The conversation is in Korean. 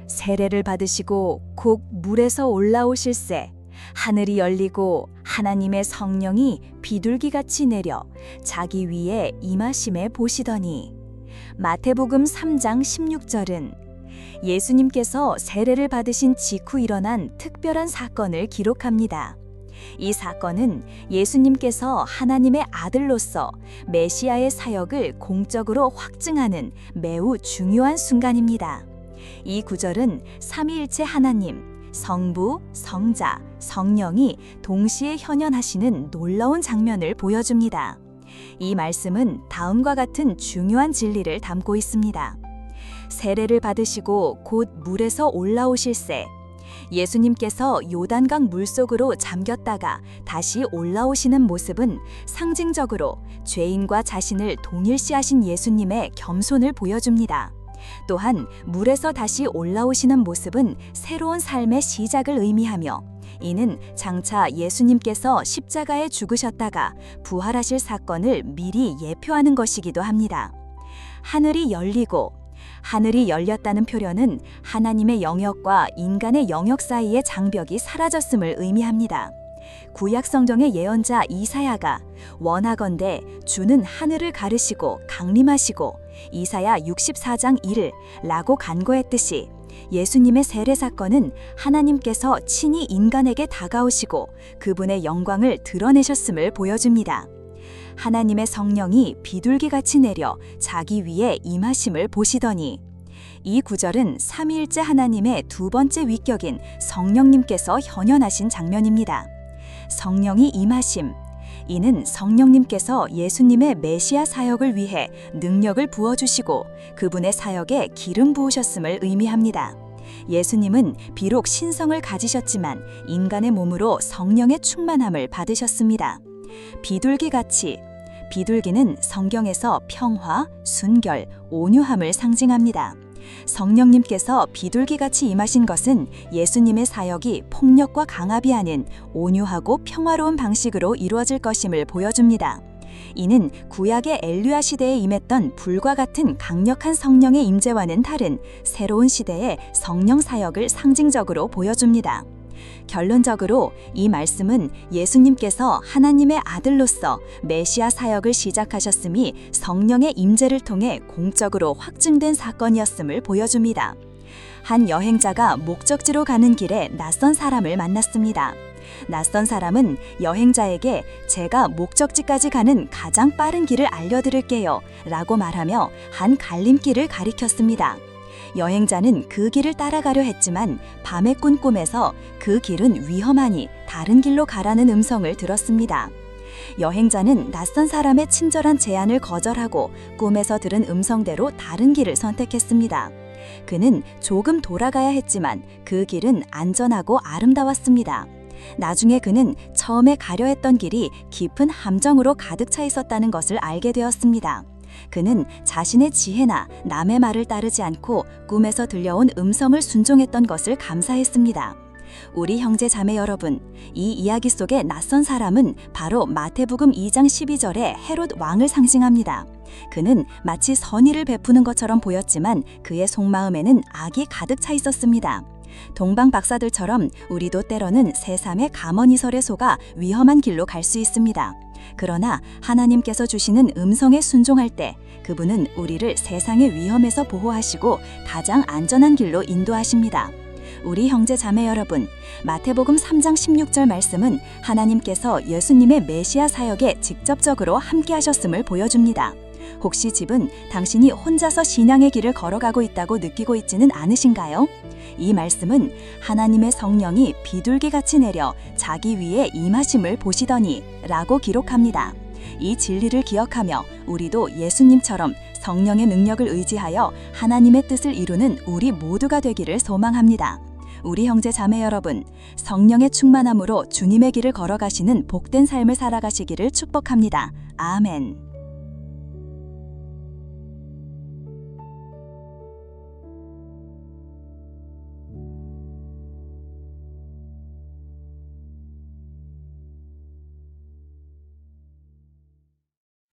세례를 받으시고 곧 물에서 올라오실새 하늘이 열리고 하나님의 성령이 비둘기같이 내려 자기 위에 임하심에 보시더니. 마태복음 3장 16절은 예수님께서 세례를 받으신 직후 일어난 특별한 사건을 기록합니다. 이 사건은 예수님께서 하나님의 아들로서 메시아의 사역을 공적으로 확증하는 매우 중요한 순간입니다. 이 구절은 삼위일체 하나님, 성부, 성자, 성령이 동시에 현현하시는 놀라운 장면을 보여줍니다. 이 말씀은 다음과 같은 중요한 진리를 담고 있습니다. 세례를 받으시고 곧 물에서 올라오실새. 예수님께서 요단강 물속으로 잠겼다가 다시 올라오시는 모습은 상징적으로 죄인과 자신을 동일시하신 예수님의 겸손을 보여줍니다. 또한 물에서 다시 올라오시는 모습은 새로운 삶의 시작을 의미하며, 이는 장차 예수님께서 십자가에 죽으셨다가 부활하실 사건을 미리 예표하는 것이기도 합니다. 하늘이 열리고, 하늘이 열렸다는 표현은 하나님의 영역과 인간의 영역 사이의 장벽이 사라졌음을 의미합니다. 구약 성경의 예언자 이사야가 원하건대 주는 하늘을 가르시고 강림하시고 이사야 64장 1을 라고 간구했듯이, 예수님의 세례 사건은 하나님께서 친히 인간에게 다가오시고 그분의 영광을 드러내셨음을 보여줍니다. 하나님의 성령이 비둘기같이 내려 자기 위에 임하심을 보시더니. 이 구절은 삼위일체 하나님의 두 번째 위격인 성령님께서 현현하신 장면입니다. 성령이 임하심, 이는 성령님께서 예수님의 메시아 사역을 위해 능력을 부어주시고 그분의 사역에 기름 부으셨음을 의미합니다. 예수님은 비록 신성을 가지셨지만 인간의 몸으로 성령의 충만함을 받으셨습니다. 비둘기같이, 비둘기는 성경에서 평화, 순결, 온유함을 상징합니다. 성령님께서 비둘기같이 임하신 것은 예수님의 사역이 폭력과 강압이 아닌 온유하고 평화로운 방식으로 이루어질 것임을 보여줍니다. 이는 구약의 엘리야 시대에 임했던 불과 같은 강력한 성령의 임재와는 다른 새로운 시대의 성령 사역을 상징적으로 보여줍니다. 결론적으로 이 말씀은 예수님께서 하나님의 아들로서 메시아 사역을 시작하셨음이 성령의 임재를 통해 공적으로 확증된 사건이었음을 보여줍니다. 한 여행자가 목적지로 가는 길에 낯선 사람을 만났습니다. 낯선 사람은 여행자에게 제가 목적지까지 가는 가장 빠른 길을 알려드릴게요 라고 말하며 한 갈림길을 가리켰습니다. 여행자는 그 길을 따라가려 했지만 밤에 꾼 꿈에서 그 길은 위험하니 다른 길로 가라는 음성을 들었습니다. 여행자는 낯선 사람의 친절한 제안을 거절하고 꿈에서 들은 음성대로 다른 길을 선택했습니다. 그는 조금 돌아가야 했지만 그 길은 안전하고 아름다웠습니다. 나중에 그는 처음에 가려 했던 길이 깊은 함정으로 가득 차 있었다는 것을 알게 되었습니다. 그는 자신의 지혜나 남의 말을 따르지 않고 꿈에서 들려온 음성을 순종했던 것을 감사했습니다. 우리 형제 자매 여러분, 이 이야기 속의 낯선 사람은 바로 마태복음 2장 12절의 헤롯 왕을 상징합니다. 그는 마치 선의를 베푸는 것처럼 보였지만 그의 속마음에는 악이 가득 차 있었습니다. 동방 박사들처럼 우리도 때로는 새삼의 가머니설에 속아 위험한 길로 갈 수 있습니다. 그러나 하나님께서 주시는 음성에 순종할 때 그분은 우리를 세상의 위험에서 보호하시고 가장 안전한 길로 인도하십니다. 우리 형제 자매 여러분, 마태복음 3장 16절 말씀은 하나님께서 예수님의 메시아 사역에 직접적으로 함께하셨음을 보여줍니다. 혹시 집은 당신이 혼자서 신앙의 길을 걸어가고 있다고 느끼고 있지는 않으신가요? 이 말씀은 하나님의 성령이 비둘기같이 내려 자기 위에 임하심을 보시더니 라고 기록합니다. 이 진리를 기억하며 우리도 예수님처럼 성령의 능력을 의지하여 하나님의 뜻을 이루는 우리 모두가 되기를 소망합니다. 우리 형제 자매 여러분, 성령의 충만함으로 주님의 길을 걸어가시는 복된 삶을 살아가시기를 축복합니다. 아멘.